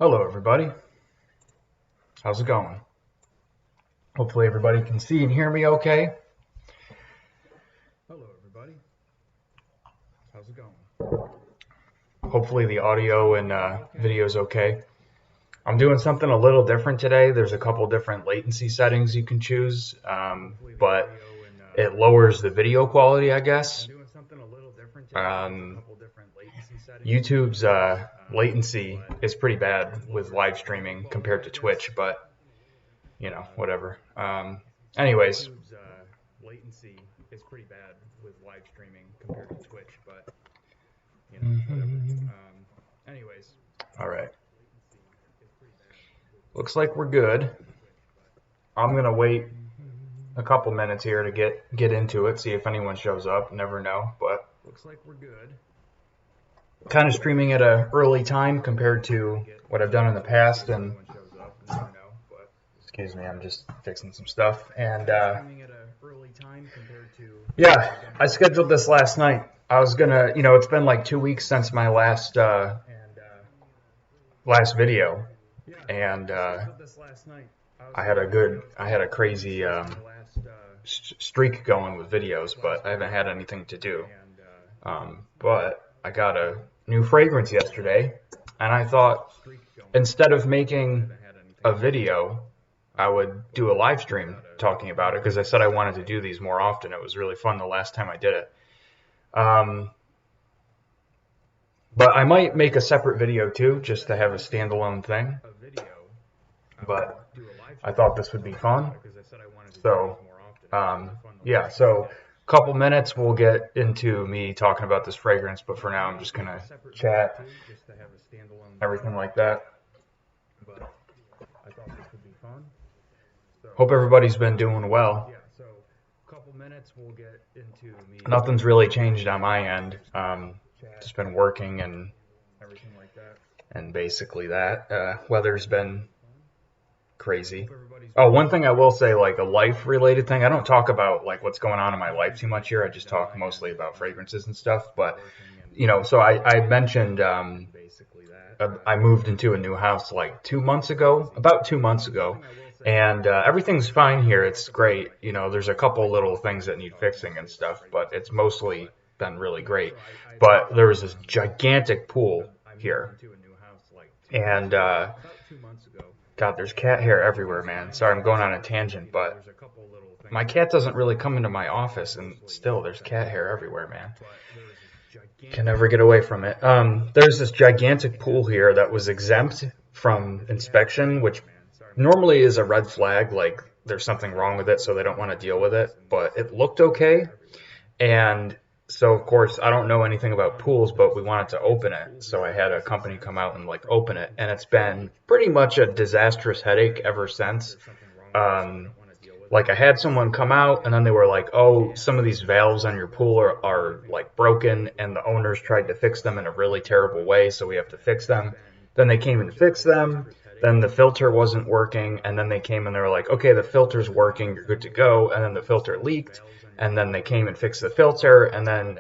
Hello everybody, how's it going? Hopefully everybody can see and hear me okay. Hello everybody, how's it going? Hopefully the audio and video is okay. I'm doing something a little different today. There's a couple different latency settings you can choose, but it lowers the video quality, I guess. YouTube's latency is pretty bad with live streaming compared to Twitch, but you know, whatever. Anyways, latency is pretty bad with live streaming compared to Twitch, but you know, whatever. Anyways, all right. Looks like we're good. I'm gonna wait a couple minutes here to get into it, see if anyone shows up. Never know, but looks like we're good. Kind of streaming at an early time compared to what I've done in the past, and excuse me, I'm just fixing some stuff. And yeah, I scheduled this last night. I was gonna, you know, it's been like 2 weeks since my last video, and I had a crazy streak going with videos, but I haven't had anything to do. But I got a new fragrance yesterday, and I thought instead of making a video, I would do a live stream talking about it, because I said I wanted to do these more often. It was really fun the last time I did it. But I might make a separate video too, just to have a standalone thing. But I thought this would be fun. So, yeah, so a couple minutes we'll get into me talking about this fragrance, but for now I'm just going to chat, everything like that. Hope everybody's been doing well. Nothing's really changed on my end. Just been working and everything like that. And basically that. Weather's been crazy. Oh, one thing I will say, like a life-related thing, I don't talk about like what's going on in my life too much here. I just talk mostly about fragrances and stuff. But, you know, so I mentioned I moved into a new house like 2 months ago, about 2 months ago. And everything's fine here. It's great. You know, there's a couple little things that need fixing and stuff, but it's mostly been really great. But there was this gigantic pool here. And, God, there's cat hair everywhere, man. Sorry, I'm going on a tangent, but my cat doesn't really come into my office, and still there's cat hair everywhere, man. Can never get away from it. There's this gigantic pool here that was exempt from inspection, which normally is a red flag, like there's something wrong with it, so they don't want to deal with it. But it looked okay, and so of course I don't know anything about pools, but we wanted to open it, so I had a company come out and like open it, and it's been pretty much a disastrous headache ever since. Like I had someone come out, and then they were like, oh, some of these valves on your pool are like broken, and the owners tried to fix them in a really terrible way, so we have to fix them. Then they came and fixed them. Then the filter wasn't working, and then they came and they were like, okay, the filter's working, you're good to go. And then the filter leaked, and then they came and fixed the filter. And then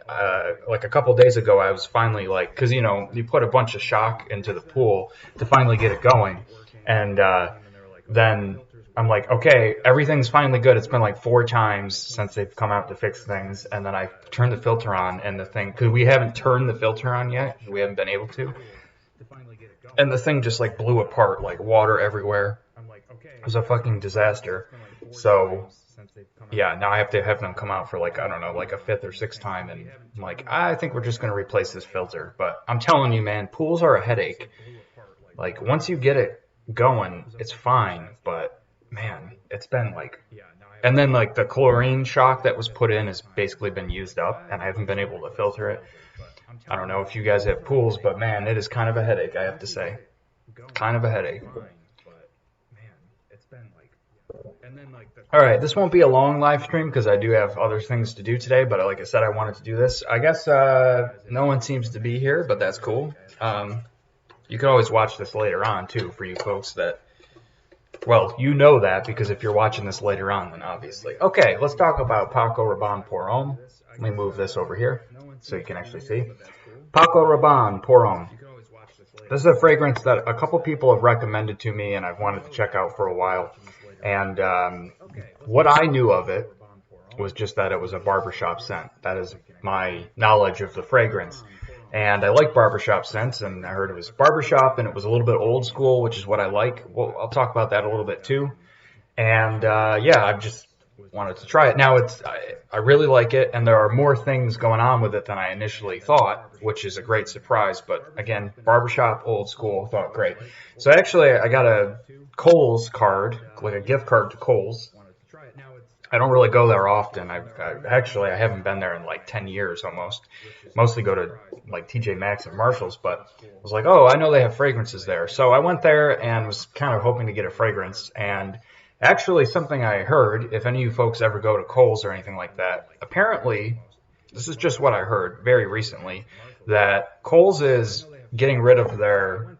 like a couple days ago, I was finally like, because, you know, you put a bunch of shock into the pool to finally get it going. And then I'm like, okay, everything's finally good. It's been like 4 times since they've come out to fix things. And then I turned the filter on, and the thing, because we haven't turned the filter on yet, we haven't been able to. And the thing just like blew apart, like water everywhere. It was a fucking disaster. So yeah, now I have to have them come out for like, I don't know, like a 5th or 6th time. And I'm like, I think we're just going to replace this filter. But I'm telling you, man, pools are a headache. Like once you get it going, it's fine. But man, it's been like, and then like the chlorine shock that was put in has basically been used up, and I haven't been able to filter it. I don't know if you guys have pools, but man, it is kind of a headache, I have to say. Kind of a headache. Alright, this won't be a long live stream because I do have other things to do today, but like I said, I wanted to do this. I guess no one seems to be here, but that's cool. You can always watch this later on, too, for you folks that... Well, you know that, because if you're watching this later on, then obviously. Okay, let's talk about PACO RABANNE pour Homme. Let me move this over here so you can actually see. PACO RABANNE pour Homme. This is a fragrance that a couple people have recommended to me and I've wanted to check out for a while. And what I knew of it was just that it was a barbershop scent. That is my knowledge of the fragrance. And I like barbershop scents, and I heard it was barbershop, and it was a little bit old school, which is what I like. Well, I'll talk about that a little bit too. And yeah, I've just wanted to try it. Now, I really like it, and there are more things going on with it than I initially thought, which is a great surprise. But again, barbershop, old school, thought great. So actually, I got a Kohl's card, like a gift card to Kohl's. I don't really go there often. I haven't been there in like 10 years almost. Mostly go to like TJ Maxx and Marshalls, but I was like, oh, I know they have fragrances there. So I went there and was kind of hoping to get a fragrance. And actually something I heard, if any of you folks ever go to Kohl's or anything like that, apparently, this is just what I heard very recently, that Kohl's is getting rid of their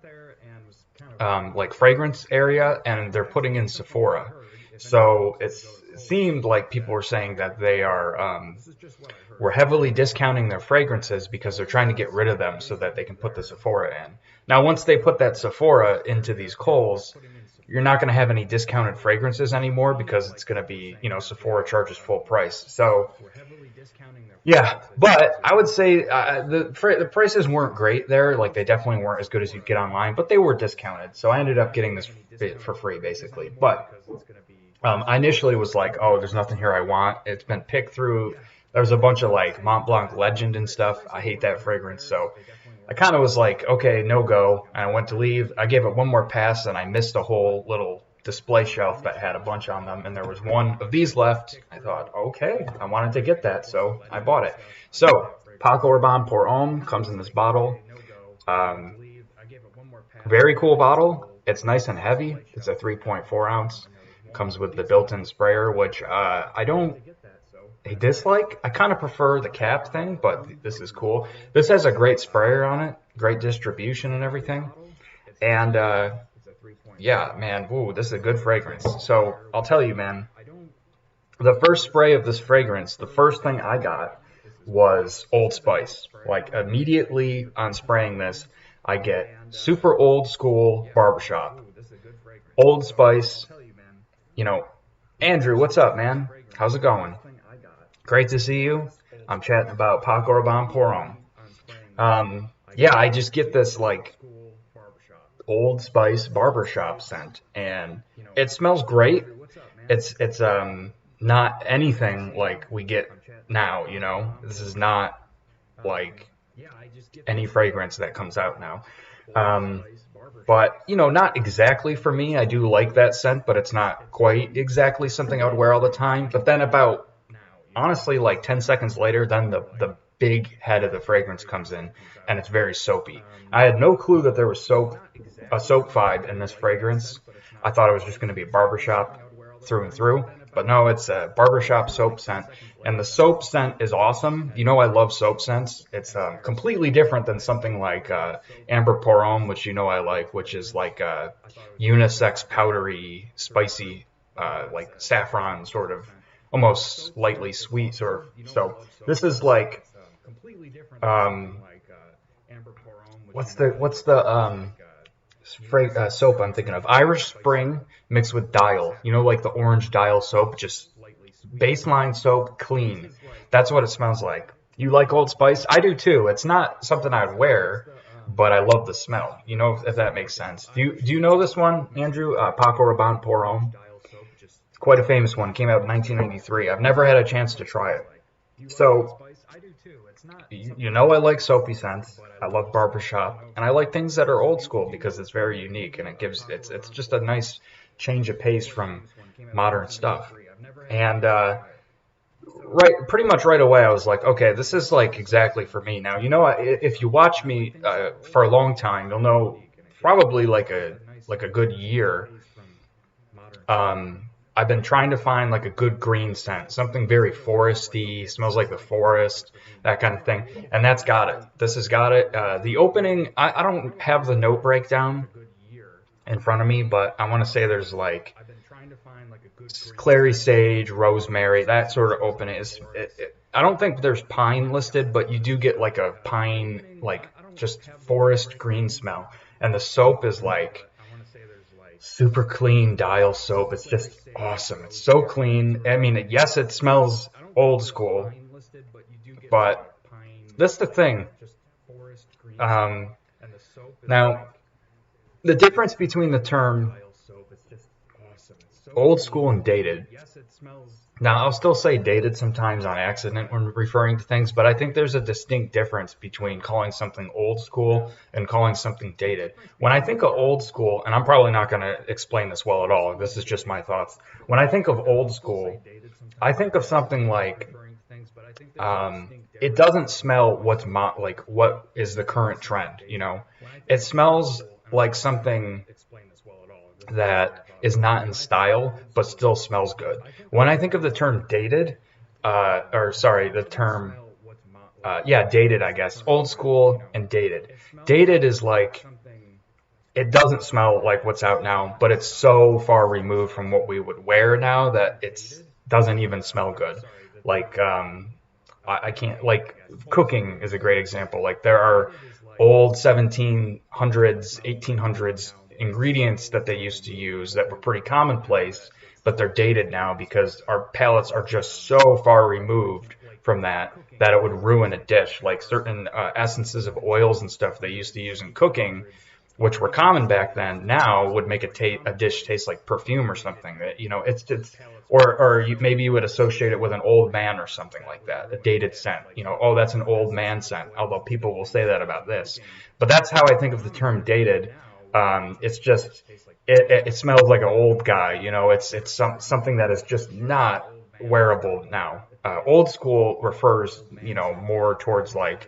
like fragrance area and they're putting in Sephora. So it seemed like people were saying that they were heavily discounting their fragrances because they're trying to get rid of them so that they can put the Sephora in. Now, once they put that Sephora into these Kohl's, you're not going to have any discounted fragrances anymore because it's going to be, Sephora charges full price. So, yeah, but I would say the prices weren't great there. Like, they definitely weren't as good as you'd get online, but they were discounted. So I ended up getting this for free, basically. But I initially was like, oh, there's nothing here I want. It's been picked through. There's a bunch of like Mont Blanc Legend and stuff. I hate that fragrance. So I kind of was like, okay, no go. And I went to leave. I gave it one more pass and I missed a whole little display shelf that had a bunch on them. And there was one of these left. I thought, okay, I wanted to get that. So I bought it. So PACO Rabanne Pour Homme comes in this bottle. Very cool bottle. It's nice and heavy. It's a 3.4 ounce. Comes with the built-in sprayer, which I don't dislike. I kind of prefer the cap thing, but this is cool. This has a great sprayer on it, great distribution and everything. And yeah, man, woo, this is a good fragrance. So I'll tell you, man, the first spray of this fragrance, the first thing I got was Old Spice. Like immediately on spraying this, I get super old school barbershop. Old Spice. Andrew, what's up, man? How's it going? Great to see you. I'm chatting about PACO Rabanne Pour Homme. Yeah, I just get this like Old Spice barbershop scent, and it smells great. It's not anything like we get now. This is not like any fragrance that comes out now. But, not exactly for me. I do like that scent, but it's not quite exactly something I would wear all the time. But then honestly, like 10 seconds later, then the big head of the fragrance comes in, and it's very soapy. I had no clue that there was a soap vibe in this fragrance. I thought it was just going to be barbershop through and through. But no, it's a barbershop soap scent. And the soap scent is awesome. I love soap scents. It's completely different than something like Amber Pour Homme, which I like, which is like unisex, powdery, spicy, like saffron sort of, almost lightly sweet sort of. So this is like, what's the soap I'm thinking of? Irish Spring mixed with Dial. Like the orange Dial soap, just baseline soap, clean. That's what it smells like. You like Old Spice? I do too. It's not something I'd wear, but I love the smell. If that makes sense. Do you know this one, Andrew? PACO Rabanne Pour Homme. It's quite a famous one. Came out in 1993. I've never had a chance to try it. So, I like soapy scents. I love barbershop, and I like things that are old school because it's very unique and it's just a nice change of pace from modern stuff. And pretty much right away, I was like, okay, this is like exactly for me. Now, if you watch me for a long time, you'll know probably like a good year. I've been trying to find like a good green scent, something very foresty, smells like the forest, that kind of thing. And that's got it. This has got it. The opening, I don't have the note breakdown in front of me, but I want to say there's like clary sage, rosemary, that sort of opening. I don't think there's pine listed, but you do get like a pine, like just forest green smell. and the soap is like super clean dial soap. It's just awesome. It's so clean. I mean, yes, it smells old school, but that's the thing. Now, the difference between the term old school and dated. Now, I'll still say dated sometimes on accident when referring to things, but I think there's a distinct difference between calling something old school and calling something dated. When I think of old school, and I'm probably not going to explain this well at all, this is just my thoughts. When I think of old school, I think of something like it doesn't smell like what is the current trend, you know? It smells like something that is not in style but still smells good. When I think of the term dated, the term dated, I guess, old school and dated. Dated is like it doesn't smell like what's out now, but it's so far removed from what we would wear now that it doesn't even smell good. Like I can't, like, cooking is a great example. Like, there are old 1700s, 1800s ingredients that they used to use that were pretty commonplace, but they're dated now because our palates are just so far removed from that it would ruin a dish. Like certain essences of oils and stuff they used to use in cooking, which were common back then, now would make a dish taste like perfume or something. You know, maybe you would associate it with an old man or something like that, a dated scent. You know, oh, that's an old man scent, although people will say that about this. But that's how I think of the term dated. It's just, it smells like an old guy, you know, it's something that is just not wearable now. Old school refers, you know, more towards like,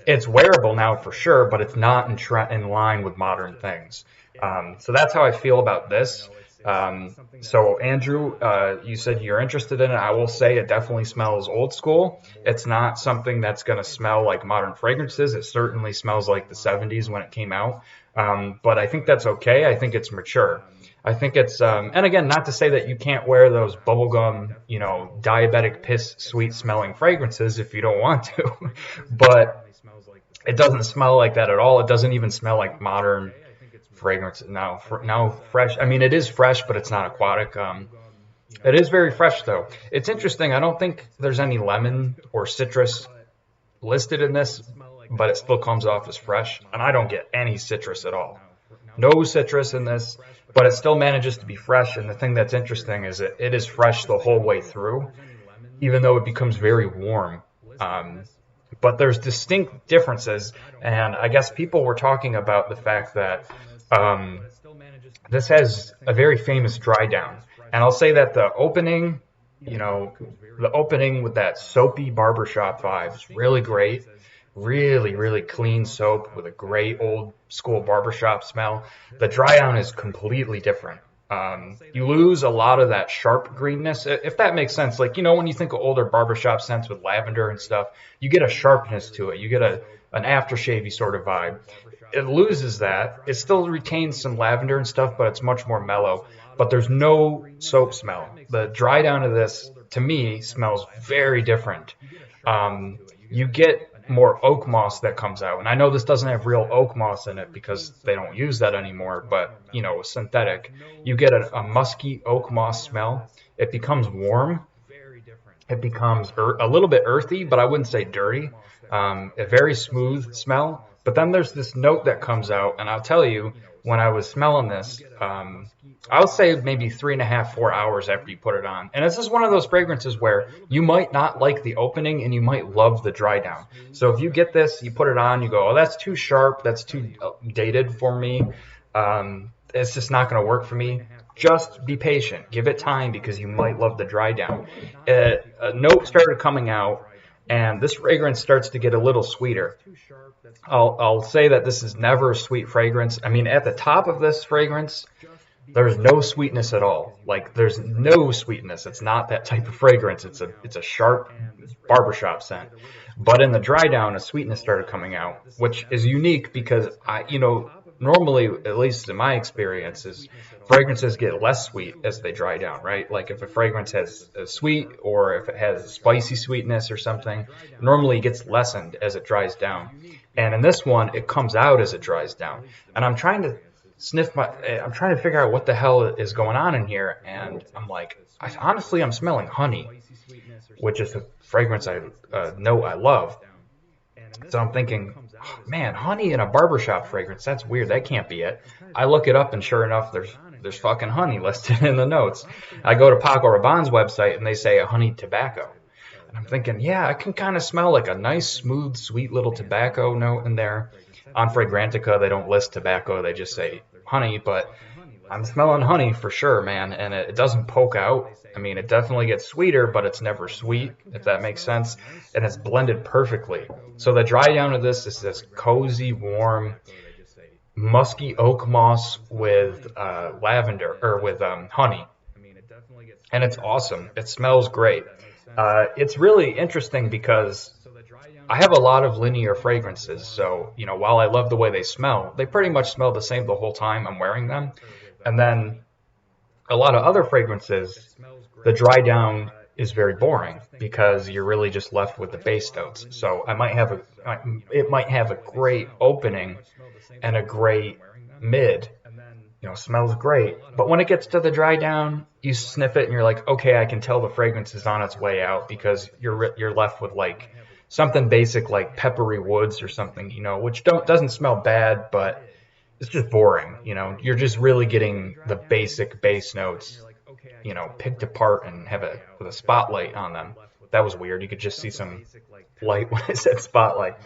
it's wearable now for sure, but it's not in line with modern things. So that's how I feel about this. So Andrew, you said you're interested in it. I will say it definitely smells old school. It's not something that's going to smell like modern fragrances. It certainly smells like the 70s when it came out. But I think that's okay. I think it's mature. I think it's, and again, not to say that you can't wear those bubblegum, you know, diabetic piss sweet smelling fragrances if you don't want to, but it doesn't smell like that at all. It doesn't even smell like modern fragrance now fresh. I mean, it is fresh, but it's not aquatic. It is very fresh though. It's interesting. I don't think there's any lemon or citrus listed in this, but it still comes off as fresh, and I don't get any citrus at all. No citrus in this, but it still manages to be fresh. And the thing that's interesting is it is fresh the whole way through, even though it becomes very warm. But there's distinct differences, and I guess people were talking about the fact that this has a very famous dry down. And I'll say that the opening, you know, the opening with that soapy barbershop vibe is really great. Really, really clean soap with a great old school barbershop smell. The dry down is completely different. You lose a lot of that sharp greenness, if that makes sense. Like, you know, when you think of older barbershop scents with lavender and stuff, you get a sharpness to it. You get an aftershave-y sort of vibe. It loses that. It still retains some lavender and stuff, but it's much more mellow. But there's no soap smell. The dry down of this, to me, smells very different. You get more oak moss that comes out, and I know this doesn't have real oak moss in it because they don't use that anymore, but you know, synthetic, you get a musky oak moss smell. It becomes warm, it becomes a little bit earthy, but I wouldn't say dirty. A very smooth smell, but then there's this note that comes out, and I'll tell you, when I was smelling this, I would say maybe 3.5, 4 hours after you put it on. And this is one of those fragrances where you might not like the opening and you might love the dry down. So if you get this, you put it on, you go, oh, that's too sharp, that's too dated for me. It's just not going to work for me. Just be patient. Give it time because you might love the dry down. A note started coming out, and this fragrance starts to get a little sweeter. I'll say that this is never a sweet fragrance. I mean, at the top of this fragrance, there's no sweetness at all. Like, there's no sweetness. It's not that type of fragrance. It's a sharp barbershop scent. But in the dry down, a sweetness started coming out, which is unique because normally, at least in my experience, is fragrances get less sweet as they dry down, right? Like if a fragrance has a sweet or if it has a spicy sweetness or something, normally it gets lessened as it dries down. And in this one, it comes out as it dries down. And I'm trying to I'm trying to figure out what the hell is going on in here. And I'm like, honestly, I'm smelling honey, which is a fragrance know I love. So I'm thinking, oh, man, honey in a barbershop fragrance, that's weird. That can't be it. I look it up, and sure enough, there's fucking honey listed in the notes. I go to PACO Rabanne's website, and they say a honey tobacco. And I'm thinking, yeah, I can kind of smell like a nice, smooth, sweet little tobacco note in there. On Fragrantica, they don't list tobacco. They just say honey, but I'm smelling honey for sure, man, and it doesn't poke out. I mean, it definitely gets sweeter, but it's never sweet, if that makes sense, and it's blended perfectly. So the dry down of this is this cozy, warm, musky oak moss with lavender, or with honey, and it's awesome. It smells great. It's really interesting because I have a lot of linear fragrances, so, you know, while I love the way they pretty much smell the same the whole time I'm wearing them. And then a lot of other fragrances, the dry down is very boring because you're really just left with the base notes. So it might have a great opening and a great mid, you know, smells great. But when it gets to the dry down, you sniff it and you're like, okay, I can tell the fragrance is on its way out, because you're left with like something basic like peppery woods or something, you know, which doesn't smell bad, but it's just boring, you know. You're just really getting the basic base notes, you know, picked apart and with a spotlight on them. That was weird. You could just see some light when I said spotlight.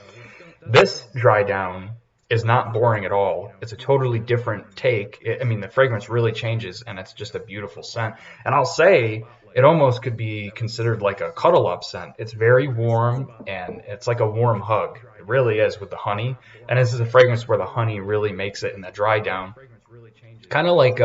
This dry down is not boring at all. It's a totally different take. I mean, the fragrance really changes, and it's just a beautiful scent. And I'll say it almost could be considered like a cuddle up scent. It's very warm, and it's like a warm hug. It really is, with the honey. And this is a fragrance where the honey really makes it in the dry down. Kind of like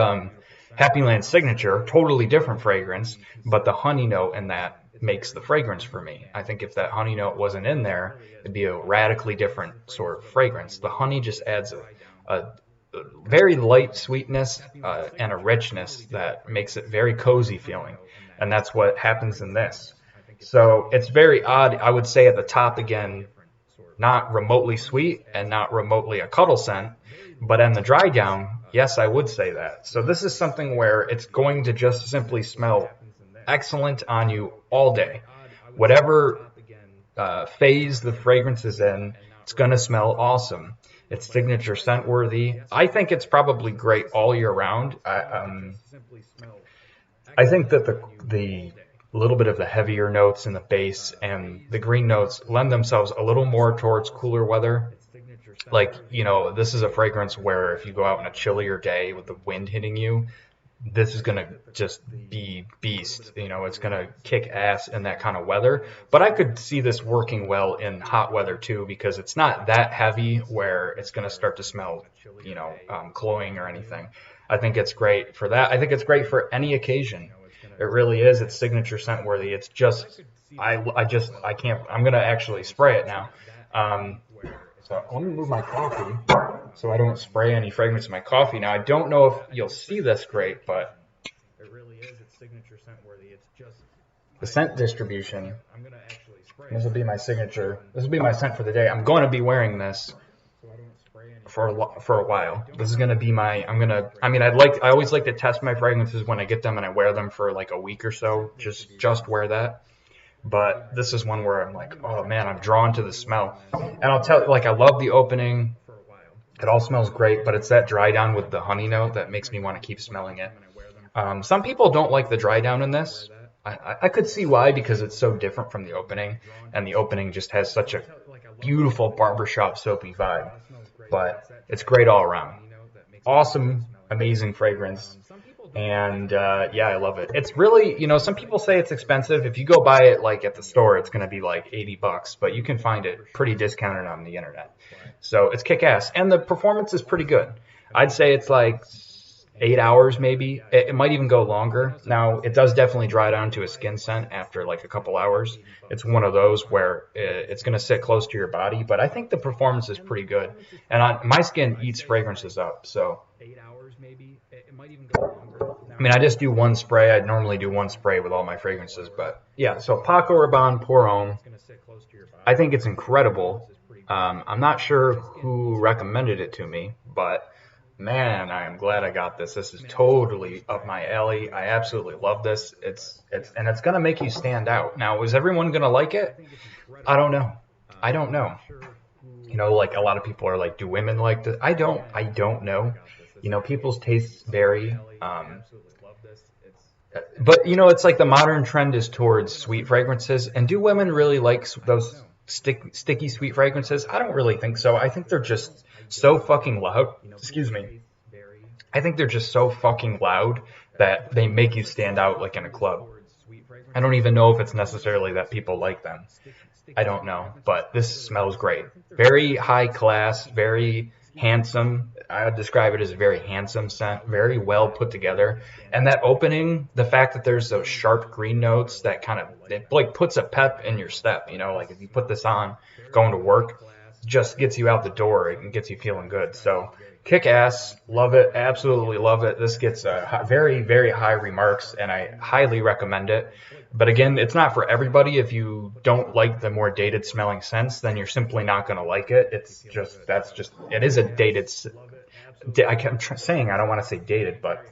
Happy Land Signature, totally different fragrance, but the honey note in that makes the fragrance for me. I think if that honey note wasn't in there, it'd be a radically different sort of fragrance. The honey just adds a very light sweetness and a richness that makes it very cozy feeling. And that's what happens in this. So it's very odd. I would say at the top again, not remotely sweet and not remotely a cuddle scent, but in the dry down, yes, I would say that. So this is something where it's going to just simply smell excellent on you all day. Whatever phase the fragrance is in, it's going to smell awesome. It's signature scent worthy. I think it's probably great all year round. I think that the little bit of the heavier notes in the base and the green notes lend themselves a little more towards cooler weather. Like, you know, this is a fragrance where if you go out on a chillier day with the wind hitting you, this is going to just be beast. You know, it's going to kick ass in that kind of weather. But I could see this working well in hot weather too, because it's not that heavy where it's going to start to smell, you know, cloying or anything. I think it's great for that. I think it's great for any occasion. It really is. It's signature scent worthy. It's just, I can't, I'm going to actually spray it now. So let me move my coffee so I don't spray any fragrance in my coffee. Now, I don't know if you'll see this great, but it really is. It's signature scent worthy. It's just the scent distribution. This will be my signature. This will be my scent for the day. I'm going to be wearing this for a while. This is going to be my, I always like to test my fragrances when I get them and I wear them for like a week or so. Just wear that. But this is one where I'm like, oh man, I'm drawn to the smell. And I'll tell you, like, I love the opening. It all smells great, but it's that dry down with the honey note that makes me want to keep smelling it. Some people don't like the dry down in this. I could see why, because it's so different from the opening, and the opening just has such a beautiful barbershop soapy vibe. But it's great all around. Awesome, amazing fragrance. And yeah, I love it. It's really, you know, some people say it's expensive. If you go buy it like at the store, it's going to be like $80, but you can find it pretty discounted on the internet. So it's kick-ass, and the performance is pretty good. I'd say it's like 8 hours maybe. It might even go longer. Now, it does definitely dry down to a skin scent after like a couple hours. It's one of those where it's going to sit close to your body, but I think the performance is pretty good. And my skin eats fragrances up, so. I mean, I just do one spray. I'd normally do one spray with all my fragrances, but yeah. So PACO Rabanne Pour Homme, I think it's incredible. I'm not sure who recommended it to me, but man, I am glad I got this. This is totally up my alley. I absolutely love this. It's gonna make you stand out. Now, is everyone gonna like it? I don't know. I don't know. You know, like a lot of people are like, do women like this? I don't know. You know, people's tastes vary. But you know, it's like the modern trend is towards sweet fragrances. And do women really like those sticky sweet fragrances? I don't really think so. I think they're just so fucking loud. Excuse me. I think they're just so fucking loud that they make you stand out like in a club. I don't even know if it's necessarily that people like them. I don't know, but this smells great. Very high class, very handsome. I would describe it as a very handsome scent, very well put together. And that opening, the fact that there's those sharp green notes that kind of, it like puts a pep in your step, you know, like if you put this on going to work, just gets you out the door and gets you feeling good. So kick ass, love it, absolutely love it. This gets very, very high remarks, and I highly recommend it. But again, it's not for everybody. If you don't like the more dated smelling scents, then you're simply not going to like it. It is a dated. I kept saying I don't want to say dated, but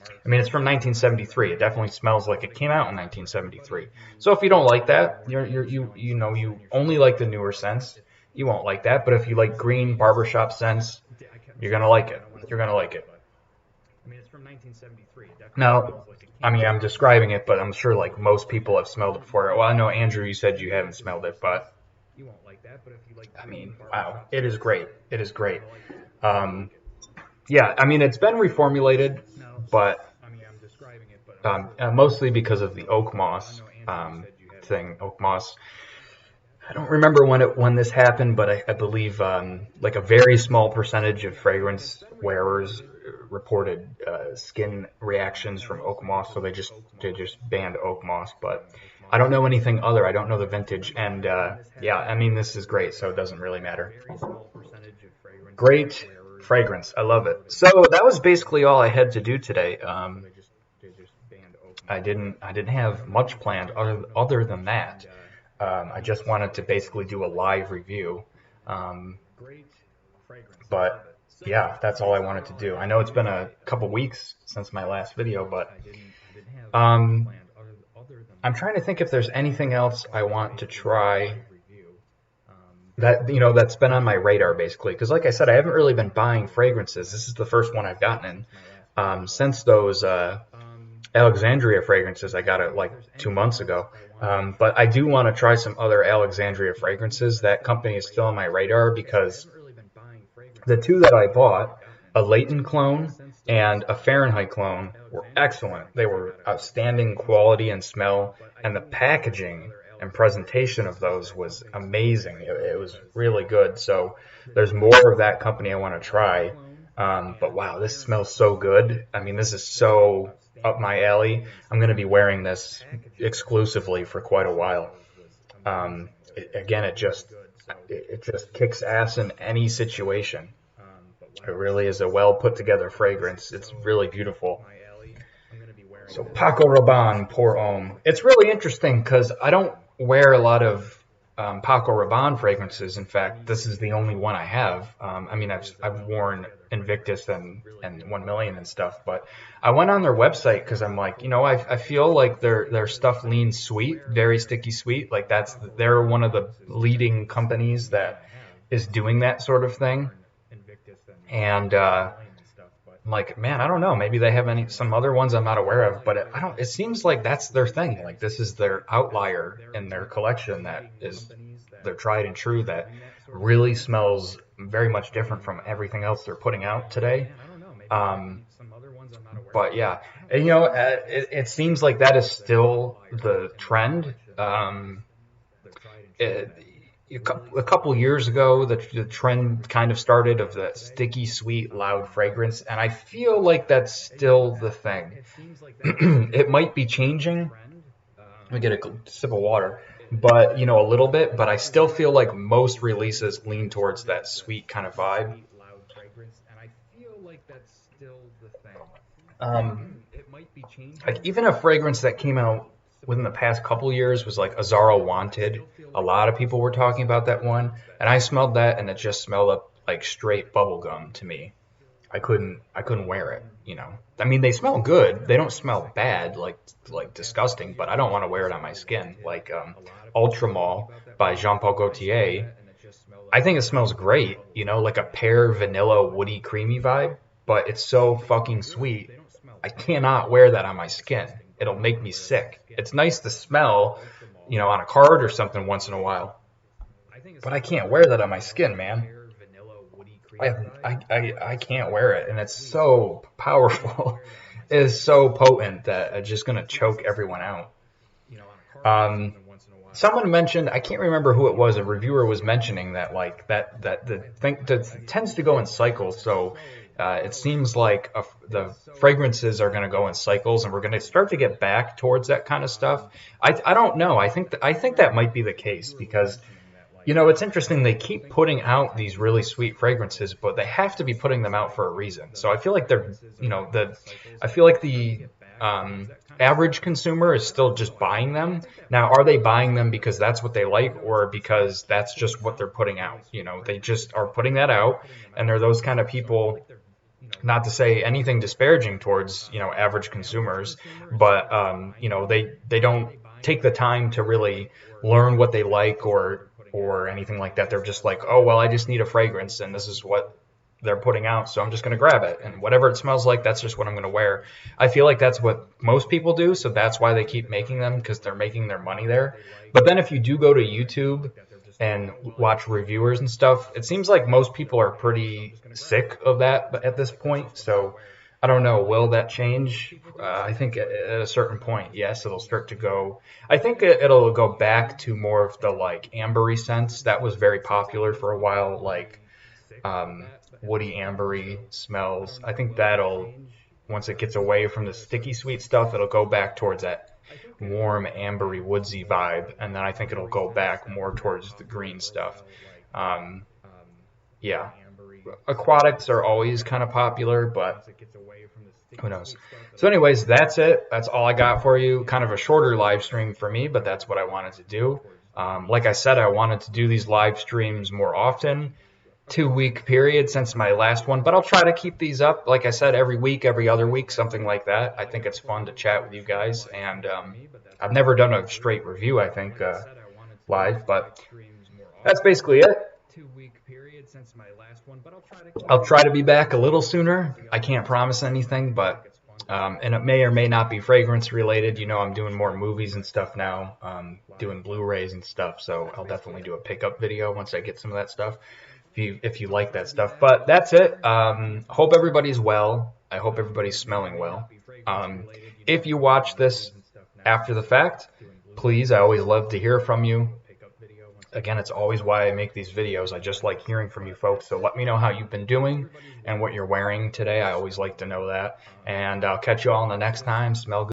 I mean, it's from 1973. It definitely smells like it came out in 1973. So if you don't like that, you only like the newer scents, you won't like that. But if you like green barbershop scents, you're gonna like it. You're gonna like it. Now, I mean, I'm describing it, but I'm sure like most people have smelled it before. Well, I know Andrew, you said you haven't smelled it, but I mean, wow, it is great. It is great. Yeah, I mean, it's been reformulated, but mostly because of the oak moss thing. Oak moss. I don't remember when this happened, but I believe like a very small percentage of fragrance wearers reported skin reactions from oak moss, so they just banned oak moss. But I don't know anything other. I don't know the vintage, and yeah, I mean, this is great, so it doesn't really matter. Great fragrance. I love it. So that was basically all I had to do today. I didn't have much planned other than that. I just wanted to basically do a live review. But yeah, that's all I wanted to do. I know it's been a couple weeks since my last video, but I'm trying to think if there's anything else I want to try that, you know, that's been on my radar basically. Because like I said, I haven't really been buying fragrances. This is the first one I've gotten in since those Alexandria fragrances. I got it like 2 months ago. But I do want to try some other Alexandria fragrances. That company is still on my radar because the two that I bought, a Leighton clone and a Fahrenheit clone, were excellent. They were outstanding quality and smell, and the packaging and presentation of those was amazing. It was really good. So there's more of that company I want to try. But wow, this smells so good. I mean, this is so up my alley. I'm going to be wearing this exclusively for quite a while. It just kicks ass in any situation. It really is a well put together fragrance. It's really beautiful. So PACO Rabanne Pour Homme. It's really interesting because I don't wear a lot of PACO Rabanne fragrances. In fact, this is the only one I have. I mean, I've worn Invictus and 1 Million and stuff, but I went on their website because I'm like, you know, I feel like their stuff leans sweet, very sticky sweet. Like they're one of the leading companies that is doing that sort of thing. And I'm like, man, I don't know. Maybe they have some other ones I'm not aware of, but it seems like that's their thing. Like this is their outlier in their collection that is their tried and true that really smells very much different from everything else they're putting out today. But yeah, and, you know, it seems like that is still the trend. a couple years ago, the trend kind of started of the sticky, sweet, loud fragrance, and I feel like that's still the thing. It might be changing. Let me get a sip of water, but a little bit. But I still feel like most releases lean towards that sweet kind of vibe. Um, like even a fragrance that came out within the past couple years was like Azaro Wanted. A lot of people were talking about that one, and I smelled that, and it just smelled up like straight bubblegum to me. I couldn't wear it. I mean, they smell good. They don't smell bad, like disgusting, but I don't want to wear it on my skin. Like Ultra Mall by Jean Paul Gaultier. I think it smells great, like a pear, vanilla, woody, creamy vibe, but it's so fucking sweet. I cannot wear that on my skin. It'll make me sick. It's nice to smell, on a card or something once in a while, but I can't wear that on my skin, man. I can't wear it, and it's so powerful. It is so potent that it's just gonna choke everyone out. Um, Someone mentioned, I can't remember who it was. A reviewer was mentioning that like that the thing that tends to go in cycles. So it seems like the fragrances are going to go in cycles, and we're going to start to get back towards that kind of stuff. I don't know. I think that might be the case because it's interesting. They keep putting out these really sweet fragrances, but they have to be putting them out for a reason. So I feel like I feel like the average consumer is still just buying them. Now, are they buying them because that's what they like, or because that's just what they're putting out? They just are putting that out, and they're those kind of people. Not to say anything disparaging towards average consumers, but they don't take the time to really learn what they like or anything like that. They're just like, oh well, I just need a fragrance, and this is what they're putting out, so I'm just going to grab it, and whatever it smells like, that's just what I'm going to wear. I feel like that's what most people do, so that's why they keep making them, because they're making their money there. But then if you do go to YouTube and watch reviewers and stuff, it seems like most people are pretty sick of that at this point. So I don't know, will that change? I think at a certain point, yes, it'll start to go. I think it'll go back to more of the like ambery scents that was very popular for a while, like woody ambery smells. I think that'll, once it gets away from the sticky sweet stuff, it'll go back towards that warm ambery woodsy vibe, and then I think it'll go back more towards the green stuff. Um, yeah, aquatics are always kind of popular, but who knows? So anyways, that's it. That's all I got for you. Kind of a shorter live stream for me, but that's what I wanted to do. Like I said, I wanted to do these live streams more often. 2 week period since my last one, but I'll try to keep these up, like I said, every week, every other week, something like that. I think it's fun to chat with you guys, and I've never done a straight review, I think, live, but that's basically it. I'll try to be back a little sooner. I can't promise anything, but and it may or may not be fragrance related. I'm doing more movies and stuff now, doing Blu-rays and stuff, so I'll definitely do a pickup video once I get some of that stuff. If you like that stuff. But that's it. Hope everybody's well. I hope everybody's smelling well. If you watch this after the fact, please, I always love to hear from you. Again, it's always why I make these videos. I just like hearing from you folks. So let me know how you've been doing and what you're wearing today. I always like to know that. And I'll catch you all in the next time. Smell good.